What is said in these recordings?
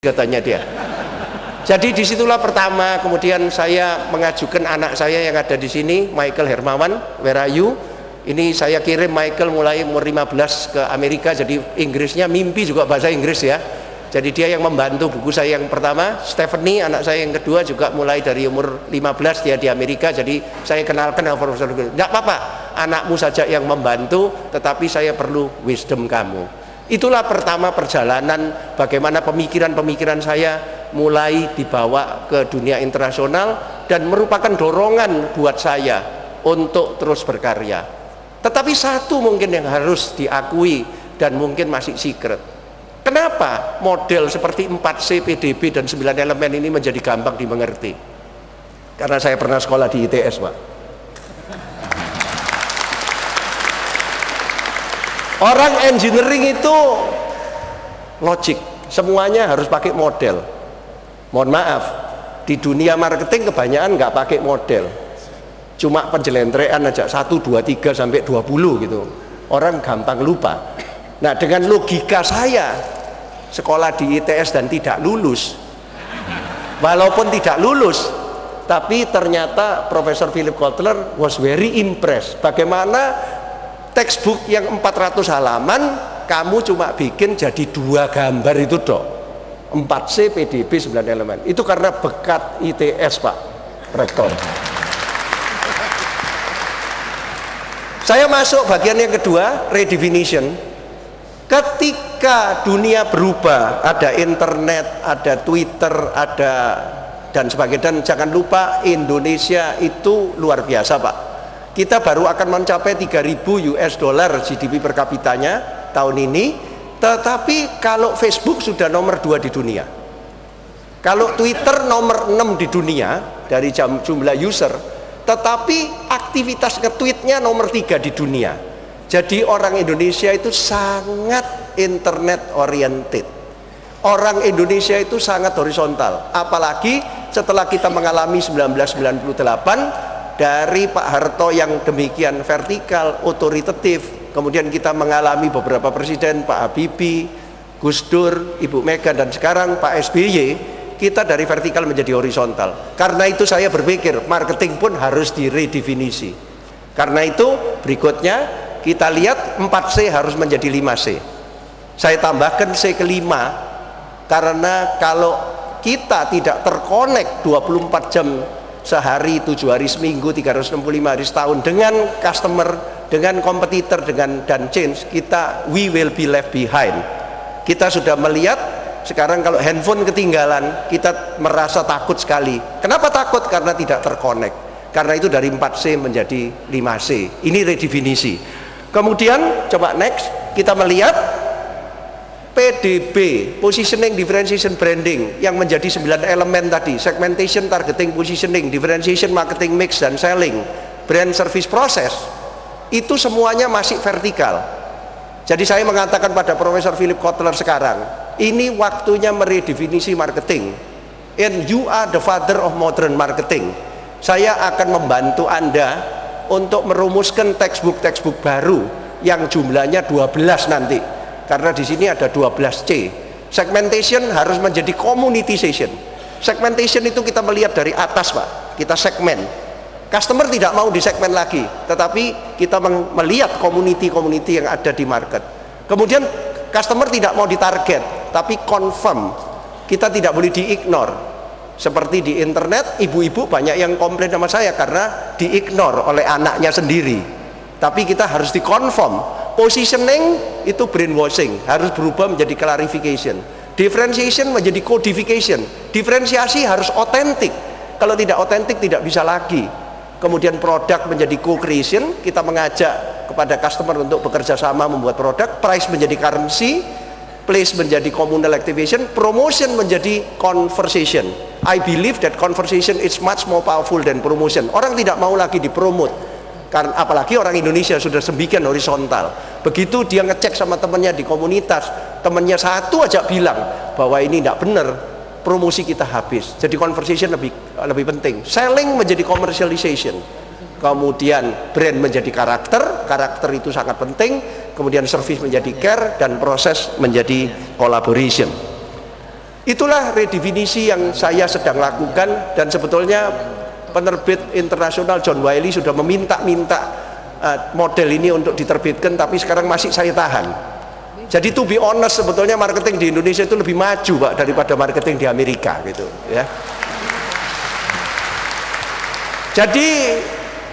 katanya dia. Jadi disitulah pertama, kemudian saya mengajukan anak saya yang ada di sini, Michael Hermawan, where are you? Ini saya kirim Michael mulai umur 15 ke Amerika, jadi Inggrisnya mimpi juga bahasa Inggris ya. Jadi dia yang membantu buku saya yang pertama. Stephanie, anak saya yang kedua, juga mulai dari umur 15 dia di Amerika, jadi saya kenalkan sama Profesor. Tidak apa-apa, anakmu saja yang membantu, tetapi saya perlu wisdom kamu. Itulah pertama perjalanan bagaimana pemikiran-pemikiran saya mulai dibawa ke dunia internasional dan merupakan dorongan buat saya untuk terus berkarya. Tetapi satu mungkin yang harus diakui dan mungkin masih secret. Kenapa model seperti 4C, PDB, dan 9 elemen ini menjadi gampang dimengerti? Karena saya pernah sekolah di ITS, Pak. Orang engineering itu logik, semuanya harus pakai model. Mohon maaf, di dunia marketing kebanyakan nggak pakai model, cuma penjelentrean aja 1, 2, 3 sampai 20 gitu. Orang gampang lupa. Nah, dengan logika saya sekolah di ITS dan tidak lulus, walaupun tidak lulus, tapi ternyata Profesor Philip Kotler was very impressed. Bagaimana textbook yang 400 halaman kamu cuma bikin jadi 2 gambar itu dok, 4C, PDB, 9 elemen. Itu karena berkat ITS, Pak Rektor. Saya masuk bagian yang kedua, redefinition. Ketika dunia berubah, ada internet, ada Twitter, ada dan sebagainya, dan jangan lupa Indonesia itu luar biasa, Pak. Kita baru akan mencapai 3.000 US dollar GDP per kapitanya tahun ini, tetapi kalau Facebook sudah nomor 2 di dunia, kalau Twitter nomor 6 di dunia dari jumlah user, tetapi aktivitas nge-tweetnya nomor 3 di dunia. Jadi orang Indonesia itu sangat internet oriented. Orang Indonesia itu sangat horizontal, apalagi setelah kita mengalami 1998 dari Pak Harto yang demikian vertikal, otoritatif, kemudian kita mengalami beberapa presiden, Pak Habibie, Gus Dur, Ibu Mega, dan sekarang Pak SBY, kita dari vertikal menjadi horizontal. Karena itu saya berpikir marketing pun harus diredefinisi. Karena itu berikutnya kita lihat 4C harus menjadi 5C. Saya tambahkan C kelima, karena kalau kita tidak terkonek 24 jam sehari, 7 hari seminggu, 365 hari setahun dengan customer, dengan kompetitor, dan change, kita we will be left behind. Kita sudah melihat sekarang kalau handphone ketinggalan, kita merasa takut sekali. Kenapa takut? Karena tidak terkonek. Karena itu dari 4C menjadi 5C. Ini redefinisi. Kemudian coba next, kita melihat PDB, positioning, differentiation, branding, yang menjadi 9 elemen tadi, segmentation, targeting, positioning, differentiation, marketing, mix, dan selling, brand, service, process, itu semuanya masih vertikal. Jadi saya mengatakan pada Profesor Philip Kotler sekarang, ini waktunya meredefinisi marketing, and you are the father of modern marketing. Saya akan membantu Anda untuk merumuskan textbook baru yang jumlahnya 12 nanti. Karena di sini ada 12C. Segmentation harus menjadi communitization. Segmentation itu kita melihat dari atas, Pak. Kita segmen. Customer tidak mau disegmen lagi, tetapi kita melihat community yang ada di market. Kemudian customer tidak mau ditarget, tapi confirm. Kita tidak boleh di-ignore. Seperti di internet, ibu-ibu banyak yang komplain sama saya karena di-ignore oleh anaknya sendiri. Tapi kita harus di-confirm. Positioning itu brainwashing, harus berubah menjadi clarification. Differentiation menjadi codification. Diferensiasi harus otentik. Kalau tidak otentik tidak bisa lagi. Kemudian produk menjadi co-creation, kita mengajak kepada customer untuk bekerja sama membuat produk. Price menjadi currency, place menjadi communal activation, promotion menjadi conversation. I believe that conversation is much more powerful than promotion. Orang tidak mau lagi dipromote. Karena apalagi orang Indonesia sudah sembilan horizontal. Begitu dia ngecek sama temannya di komunitas, temannya satu aja bilang bahwa ini tidak benar, promosi kita habis. Jadi conversation lebih penting. Selling menjadi commercialization. Kemudian brand menjadi karakter itu sangat penting. Kemudian service menjadi care, dan proses menjadi collaboration. Itulah redefinisi yang saya sedang lakukan, dan sebetulnya penerbit internasional John Wiley sudah meminta-minta model ini untuk diterbitkan, tapi sekarang masih saya tahan. Jadi to be honest, sebetulnya marketing di Indonesia itu lebih maju Pak daripada marketing di Amerika gitu ya. Jadi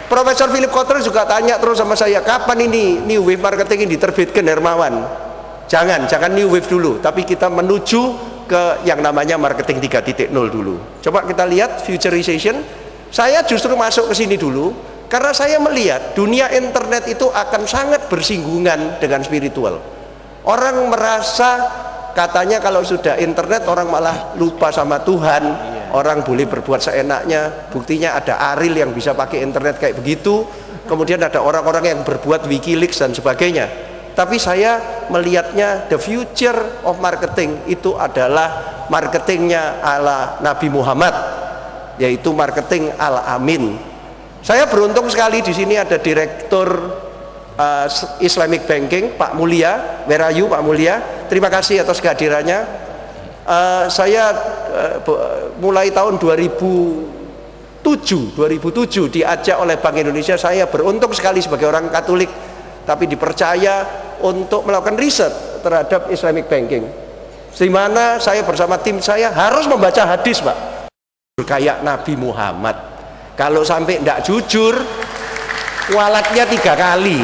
Profesor Philip Kotler juga tanya terus sama saya, kapan ini New Wave Marketing ini diterbitkan Hermawan? Jangan New Wave dulu, tapi kita menuju ke yang namanya marketing 3.0 dulu. Coba kita lihat futurization. Saya justru masuk ke sini dulu karena saya melihat dunia internet itu akan sangat bersinggungan dengan spiritual. Orang merasa katanya kalau sudah internet orang malah lupa sama Tuhan, orang boleh berbuat seenaknya. Buktinya ada Ariel yang bisa pakai internet kayak begitu, kemudian ada orang-orang yang berbuat Wikileaks dan sebagainya. Tapi saya melihatnya the future of marketing itu adalah marketingnya ala Nabi Muhammad, yaitu marketing al-amin. Saya beruntung sekali di sini ada direktur Islamic Banking, Pak Mulia. Where are you, Pak Mulia? Terima kasih atas kehadirannya. Saya mulai tahun 2007 diajak oleh Bank Indonesia. Saya beruntung sekali sebagai orang Katolik, tapi dipercaya untuk melakukan riset terhadap Islamic Banking, di mana saya bersama tim saya harus membaca hadis Pak, kayak Nabi Muhammad. Kalau sampai tidak jujur, walatnya 3 kali.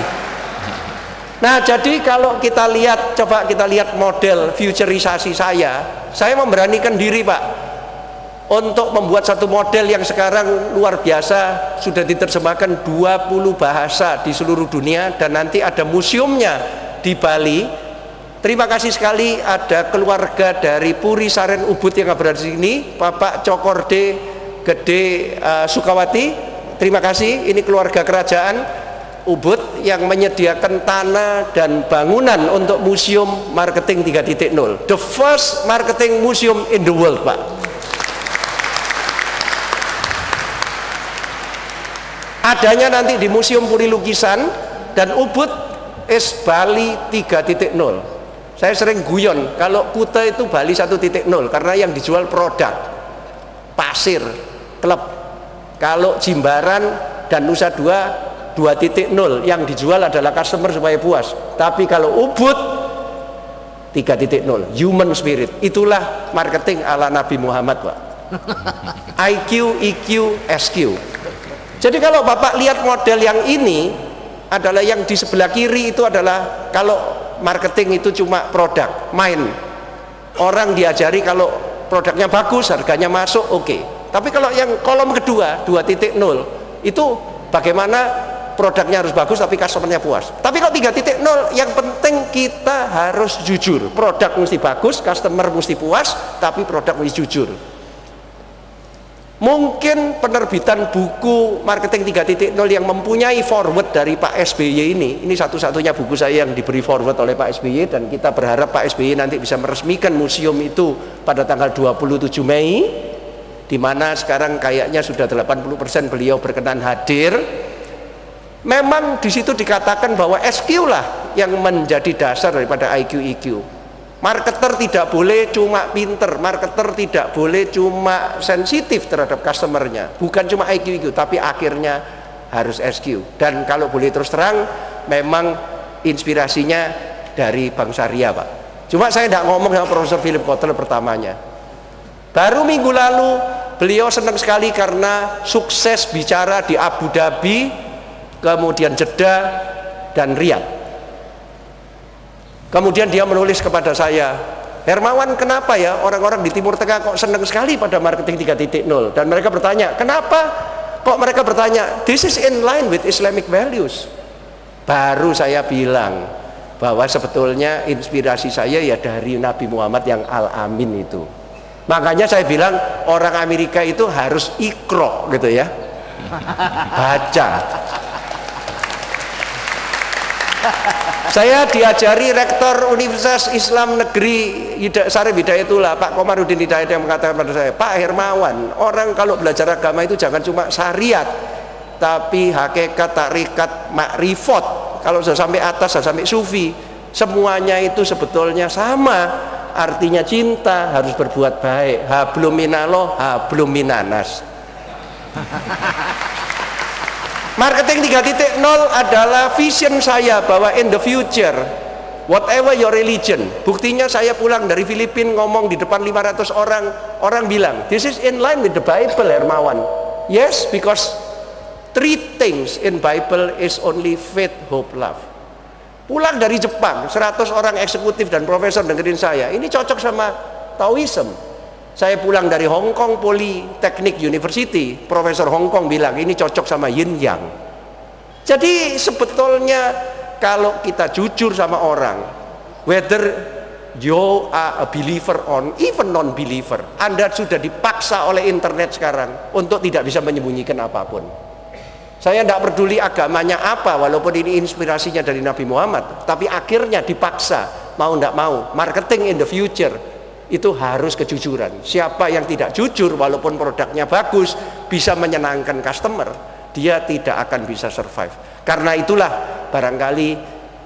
Nah, jadi kalau kita lihat, coba kita lihat model futurisasi saya memberanikan diri Pak untuk membuat satu model yang sekarang luar biasa, sudah diterjemahkan 20 bahasa di seluruh dunia, dan nanti ada museumnya di Bali. Terima kasih sekali ada keluarga dari Puri Saren Ubud yang berada di sini, Bapak Cokorde Gede Sukawati. Terima kasih, ini keluarga kerajaan Ubud yang menyediakan tanah dan bangunan untuk museum marketing 3.0, the first marketing museum in the world Pak. Adanya nanti di Museum Puri Lukisan, dan Ubud is Bali 3.0. Saya sering guyon kalau Kuta itu Bali 1.0 karena yang dijual produk pasir, klub. Kalau Jimbaran dan Nusa Dua 2.0 yang dijual adalah customer supaya puas. Tapi kalau Ubud 3.0, human spirit. Itulah marketing ala Nabi Muhammad Pak. IQ, EQ, SQ. Jadi kalau Bapak lihat model yang ini adalah yang di sebelah kiri itu adalah kalau marketing itu cuma produk, main. Orang diajari kalau produknya bagus, harganya masuk, oke. Tapi kalau yang kolom kedua 2.0 itu bagaimana produknya harus bagus tapi customernya puas. Tapi kalau 3.0 yang penting kita harus jujur. Produk mesti bagus, customer mesti puas, tapi produk mesti jujur. Mungkin penerbitan buku marketing 3.0 yang mempunyai forward dari Pak SBY ini satu-satunya buku saya yang diberi forward oleh Pak SBY, dan kita berharap Pak SBY nanti bisa meresmikan museum itu pada tanggal 27 Mei, di mana sekarang kayaknya sudah 80% beliau berkenan hadir. Memang di situ dikatakan bahwa SQ lah yang menjadi dasar daripada IQ EQ. Marketer tidak boleh cuma pinter, marketer tidak boleh cuma sensitif terhadap customernya, bukan cuma IQ EQ, tapi akhirnya harus SQ. Dan kalau boleh terus terang, memang inspirasinya dari Bank Syariah Pak. Cuma saya tidak ngomong sama Profesor Philip Kotler pertamanya. Baru minggu lalu beliau senang sekali karena sukses bicara di Abu Dhabi, kemudian Jeddah dan Riyadh. Kemudian dia menulis kepada saya, Hermawan, kenapa ya orang-orang di Timur Tengah kok senang sekali pada marketing 3.0? Dan mereka bertanya, kenapa kok mereka bertanya, this is in line with Islamic values. Baru saya bilang bahwa sebetulnya inspirasi saya ya dari Nabi Muhammad yang Al-Amin itu. Makanya saya bilang orang Amerika itu harus ikro gitu ya, baca. Saya diajari rektor Universitas Islam Negeri Sarif Hidayatullah, Pak Komarudin Hidayat, yang mengatakan pada saya, Pak Hermawan, orang kalau belajar agama itu jangan cuma syariat, tapi hakikat, tarekat, makrifat. Kalau sudah sampai atas, sudah sampai sufi, semuanya itu sebetulnya sama. artinya cinta, harus berbuat baik. Hablum minallah, hablum minanas. Marketing 3.0 adalah vision saya bahwa in the future, whatever your religion. Buktinya saya pulang dari Filipina ngomong di depan 500 orang, orang bilang, this is in line with the Bible, Hermawan. Yes, because 3 things in Bible is only faith, hope, love. Pulang dari Jepang, 100 orang eksekutif dan profesor dengerin saya, ini cocok sama Taoism. Saya pulang dari Hong Kong Polytechnic University, Profesor Hong Kong bilang ini cocok sama Yin Yang. Jadi sebetulnya kalau kita jujur sama orang, whether you are a believer or even non-believer, Anda sudah dipaksa oleh internet sekarang untuk tidak bisa menyembunyikan apapun. Saya tidak peduli agamanya apa, walaupun ini inspirasinya dari Nabi Muhammad, tapi akhirnya dipaksa, mau tidak mau. Marketing in the future itu harus kejujuran. Siapa yang tidak jujur walaupun produknya bagus, bisa menyenangkan customer, dia tidak akan bisa survive. Karena itulah barangkali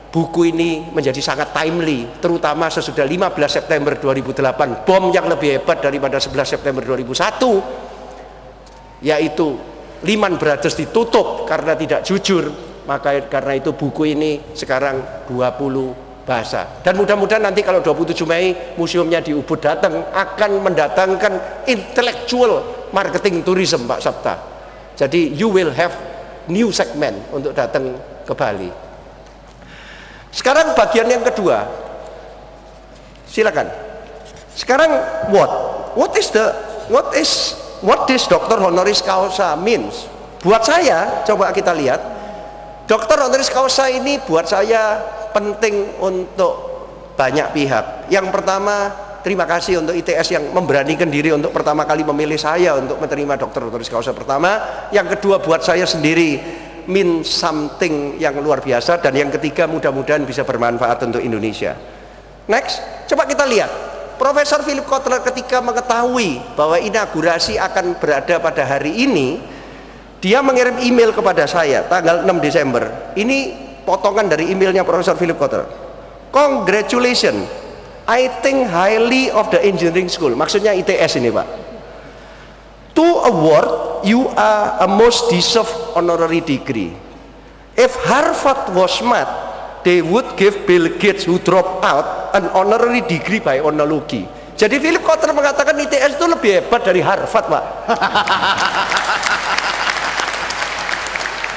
buku ini menjadi sangat timely, terutama sesudah 15 September 2008, bom yang lebih hebat daripada 11 September 2001, yaitu Lehman Brothers ditutup karena tidak jujur. Maka karena itu buku ini sekarang 20 bahasa, dan mudah-mudahan nanti kalau 27 Mei museumnya di Ubud datang, akan mendatangkan intellectual marketing tourism, Pak Sabta. Jadi you will have new segment untuk datang ke Bali. Sekarang bagian yang kedua, silakan. Sekarang what is Dr. Honoris Causa means? Buat saya, coba kita lihat, Dr. Honoris Causa ini buat saya penting untuk banyak pihak. Yang pertama, terima kasih untuk ITS yang memberanikan diri untuk pertama kali memilih saya untuk menerima Dr. Honoris Causa pertama. Yang kedua, buat saya sendiri mean something yang luar biasa. Dan yang ketiga, mudah-mudahan bisa bermanfaat untuk Indonesia. Next, coba kita lihat Profesor Philip Kotler ketika mengetahui bahwa inaugurasi akan berada pada hari ini, dia mengirim email kepada saya tanggal 6 Desember. Ini potongan dari emailnya Profesor Philip Kotler. Congratulations, I think highly of the engineering school. Maksudnya ITS ini, Pak. To award you are a most deserved honorary degree. If Harvard was smart, they would give Bill Gates who dropped out an honorary degree by onology. Jadi Philip Kotler mengatakan ITS itu lebih hebat dari Harvard, Pak.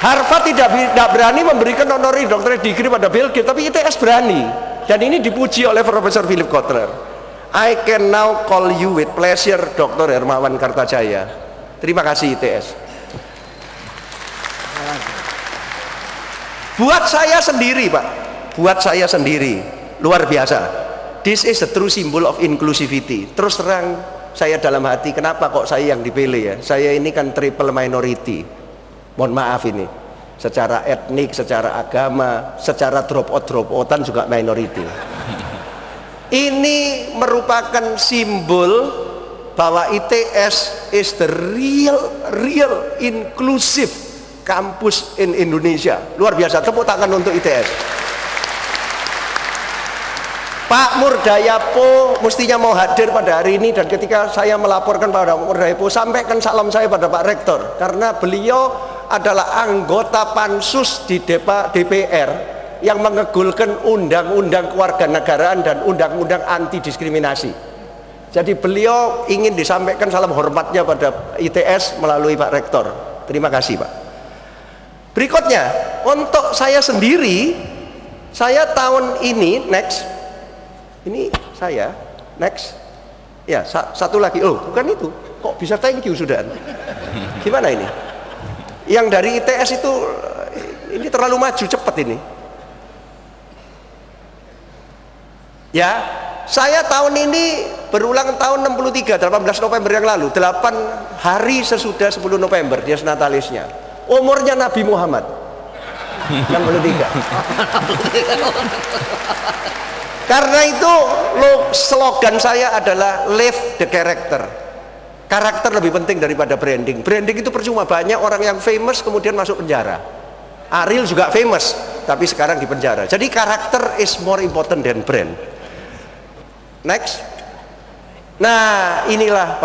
Harvard tidak berani memberikan honorary doctorate degree pada Bill Gates, tapi ITS berani. Dan ini dipuji oleh Profesor Philip Kotler. I can now call you with pleasure Dr. Hermawan Kartajaya. Terima kasih ITS. Buat saya sendiri, Pak, buat saya sendiri luar biasa. This is a true symbol of inclusivity. Terus terang saya dalam hati, kenapa kok saya yang dipilih ya? Saya ini kan triple minority. Mohon maaf ini, secara etnik, secara agama, secara drop-outan juga minority. Ini merupakan simbol bahwa ITS is the real inclusive campus in Indonesia. Luar biasa, tepuk tangan untuk ITS. Pak Murdayapo mestinya mau hadir pada hari ini, dan ketika saya melaporkan pada Pak Murdayapo, sampaikan salam saya pada Pak Rektor, karena beliau adalah anggota pansus di DPR yang mengegulkan undang-undang kewarganegaraan dan undang-undang anti diskriminasi. Jadi beliau ingin disampaikan salam hormatnya pada ITS melalui Pak Rektor. Terima kasih, Pak. Berikutnya, untuk saya sendiri, saya tahun ini ini saya ya, satu lagi, bukan itu, kok bisa thank you sudah? Gimana ini? Yang dari ITS itu, ini terlalu maju cepat ini ya. Saya tahun ini berulang tahun 63, 18 November yang lalu, 8 hari sesudah 10 November dia Natalisnya. Umurnya Nabi Muhammad 63. Karena itu slogan saya adalah live the character. Karakter lebih penting daripada branding. Branding itu percuma, banyak orang yang famous kemudian masuk penjara. Ariel juga famous tapi sekarang di penjara. Jadi karakter is more important than brand. Next. Nah, inilah Pak.